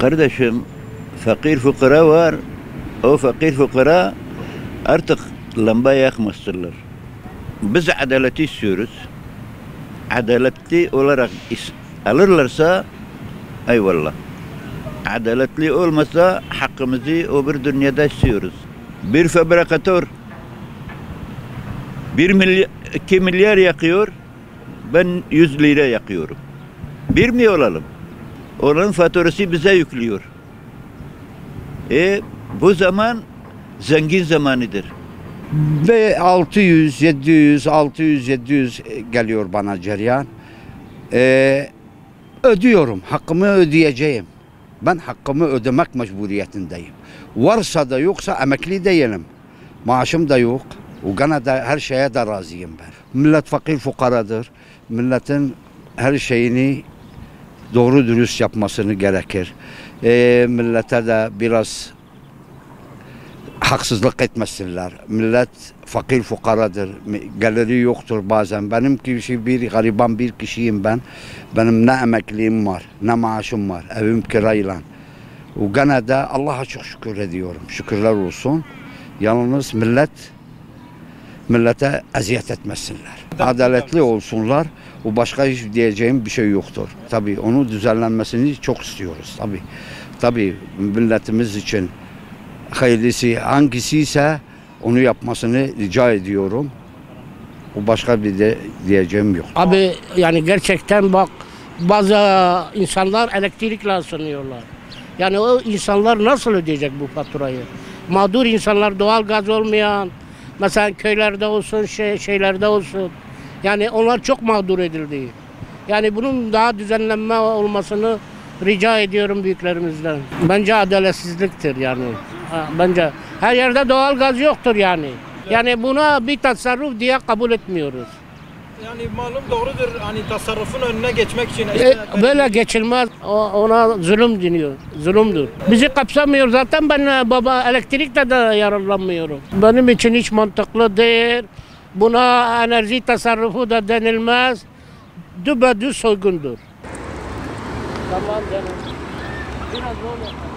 Kardeşim, fakir fukara var. O fakir fukara artık lamba yakmasınlar. Biz adaleti istiyoruz. Adaletli olarak alırlarsa eyvallah. Adaletli olmasa hakkımızı o bir dünyada istiyoruz. Bir fabrikatör 2 milyar yakıyor, ben 100 lira yakıyorum. Bir mi olalım? Onun faturası bize yüklüyor. Bu zaman zengin zamanıdır. Ve 600 geliyor bana cereyan. Ödüyorum, hakkımı ödeyeceğim. Ben hakkımı ödemek mecburiyetindeyim. Varsa da yoksa emekli değilim. Maaşım da yok. O gene de her şeye de razıyım ben. Millet fakir fukaradır. Milletin her şeyini doğru dürüst yapmasını gerekir. Millete de biraz haksızlık etmesinler. Millet fakir fukaradır. Geliri yoktur bazen. Benim gibi bir gariban bir kişiyim ben. Benim ne emekliliğim var, ne maaşım var. Evim kirayla. O gene de Allah'a çok şükür ediyorum. Şükürler olsun. Yalnız millete eziyet etmesinler. Adaletli olsunlar. O başka hiç diyeceğim bir şey yoktur. Tabii onu düzenlenmesini çok istiyoruz. Tabii milletimiz için hayırlısı hangisi ise onu yapmasını rica ediyorum. O başka bir de diyeceğim yok. Abi yani gerçekten bak, bazı insanlar elektrikle ısınıyorlar. Yani o insanlar nasıl ödeyecek bu faturayı? Mağdur insanlar, doğal gaz olmayan, mesela köylerde olsun, şeylerde olsun. Yani onlar çok mağdur edildi. Yani bunun daha düzenlenme olmasını rica ediyorum büyüklerimizden. Bence adaletsizliktir yani. Bence her yerde doğal gaz yoktur yani. Yani buna bir tasarruf diye kabul etmiyoruz. Yani malum doğrudur, hani tasarrufun önüne geçmek için. Böyle geçilmez, ona zulüm deniyor, zulümdür. Bizi kapsamıyor zaten, ben baba elektrikle de yararlanmıyorum. Benim için hiç mantıklı değil. Buna enerji tasarrufu da denilmez. Düpedüz soygundur. Tamam canım. Biraz böyle.